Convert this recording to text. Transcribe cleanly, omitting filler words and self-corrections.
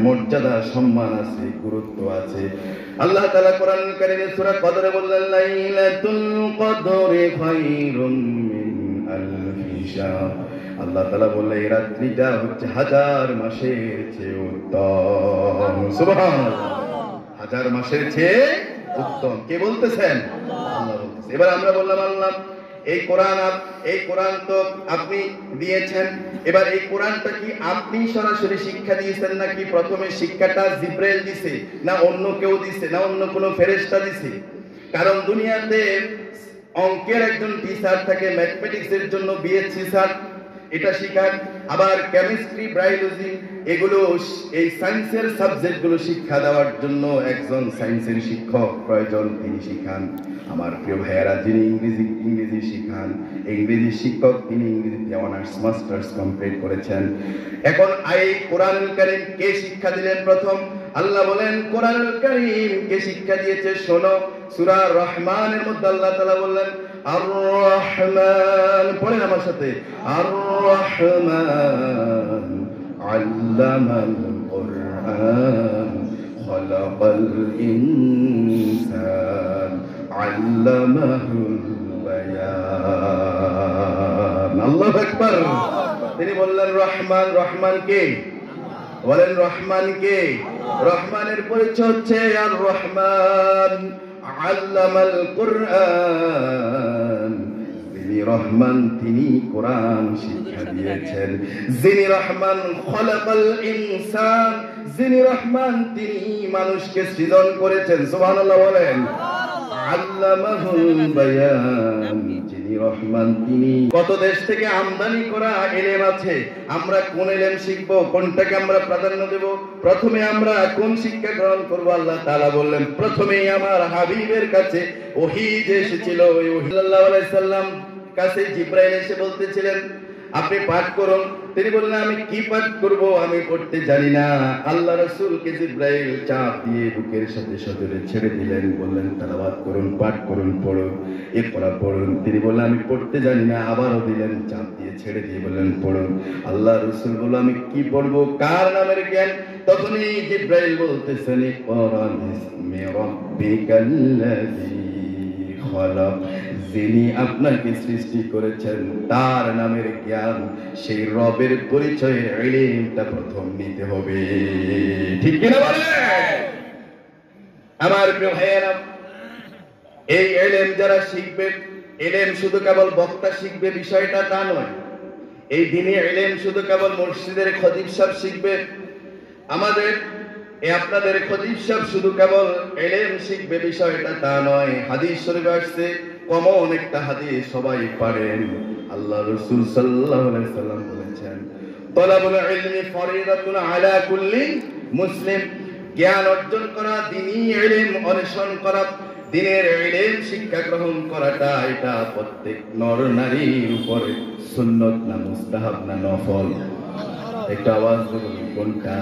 মর্যাদা সম্মান আছে, গুরুত্ব আছে। আল্লাহ তাআলা কোরআনুল কারীমে সূরা কদরে বললেন, লাইলাতুল কদরি খায়রুম মিন আলফি শাহর। আল্লাহ তাআলা বললেন এই রাত্রিটা হচ্ছে হাজার মাসের চেয়ে উত্তম। সুবহানাল্লাহ, হাজার মাসের চেয়ে উত্তম। কে বলতেছেন? আল্লাহ বলতেছেন। এবার আমরা বললাম আল্লাহ এই কোরআন তো আপনি দিয়েছেন। এবার এই কোরআনটা কি আপনি সরাসরি শিক্ষা দিয়েছেন, নাকি প্রথমে শিক্ষাটা জিব্রাইল দিছে, না অন্য কেউ দিছে, না অন্য কোনো ফেরেশতা দিছে? কারণ দুনিয়াতে অঙ্কের একজন টিচার থাকে, ম্যাথমেটিক্সের জন্য বিএসসি স্যার এটা শিখান, আবার কেমিস্ট্রি, বায়োলজি এগুলো এই সায়েন্সের সাবজেক্টগুলো শিক্ষা দেওয়ার জন্য একজন সায়েন্সের শিক্ষক প্রয়োজন, তিনি শিখান। আমার প্রিয় ভাইয়েরা, যিনি ইংরেজি শিখান, ইংরেজি শিক্ষক, তিনি ইংরেজিতে অনার্স মাস্টার্স কমপ্লিট করেছেন। এখন এই কোরআনুল কারীম কে শিক্ষা দিলেন প্রথম? আল্লাহ বলেন কোরআনুল কারীম কে শিক্ষা দিয়েছে শোনো। সূরা রহমানের মধ্যে আল্লাহ তাআলা বললেন আর রহমান, পড়েন আমার সাথে, আর রহমান আল্লামাল কুরআন খালাকাল ইনসান আল্লামাহুল বায়ান। আল্লাহু আকবার। তিনি বললেন রহমান। রহমান কে? বলেন রহমান কে? রহমানের পরিচয় হচ্ছে আর রহমান আল্লামাল কুরআন। যিনি রহমান তিনি কোরআন শিক্ষা দিয়েছেন। যিনি রহমান খালাকাল ইনসান, যিনি রহমান তিনি মানুষকে সৃজন করেছেন। সুবহানাল্লাহ বলেন। আল্লামাহুল বায়ান, যিনি রহমান তিনি। কত দেশ থেকে আমদানি করা ইলম আছে, আমরা কোন ইলম শিখবো, কোনটাকে আমরা প্রাধান্য দেব, প্রথমে আমরা কোন শিক্ষা গ্রহণ করব? আল্লাহ তাআলা বললেন প্রথমেই আমার হাবিবের কাছে ওহী যে এসেছিল, ওই ওহী সাল্লাল্লাহু আলাইহি সাল্লাম কাছে জিবরাইল এসে বলতেছিলেন আপনি পাঠ করুন। তিনি বললেন আমি কি পাঠ করব, আমি পড়তে জানি না। আল্লাহ রাসূলকে জিবরাইল চাপ দিয়ে বুকের সাথে সজোরে ছেড়ে দিলেন, বললেন তেলাওয়াত করুন, পাঠ করুন, পড়ুন, ইকরা পড়ুন। তিনি বললেন আমি পড়তে জানি না, আবারও দিলেন চাপ দিয়ে, ছেড়ে দিয়ে বললেন পড়ুন। আল্লাহ রাসূল বলল আমি কি পড়বো, কার নামের জ্ঞান? তখনই জিবরাইল বলতেছেন ইকরা বিসমি রাব্বিকাল্লাযী খালাক, যিনি আপনাকে সৃষ্টি করেছেন তার নামের জ্ঞান, সেই রবের পরিচয়ের ইলমটা প্রথম নিতে হবে। ঠিক কিনা বলেন? আমার প্রিয় ভাইয়েরা, এই ইলম যারা শিখবে, ইলম শুধু কেবল বক্তা শিখবে বিষয়টা তা নয়। এই দ্বীনি ইলম শুধু কেবল মসজিদের খতিব সাহেব শিখবে, আমাদের আপনাদের খতিব সাহেব শুধু কেবল ইলম শিখবে বিষয়টা তা নয়। হাদিস শরীফে আসছে, কমন একটা হাদিস সবাই পারেন। আল্লাহ রাসূল সাল্লাল্লাহু আলাইহি সাল্লাম বলেছেন তালাবুল ইলমি ফরিদাতুন আলা কুল্লি মুসলিম। জ্ঞান অর্জন করা, দ্বীনি ইলম অন্বেষণ করা, দ্বীনের ইলম শিক্ষা গ্রহণ করাটা এটা প্রত্যেক নর নারীর উপরে সুন্নত না মুস্তাহাব না নফল? একটা আওয়াজ বলুন কোনটা?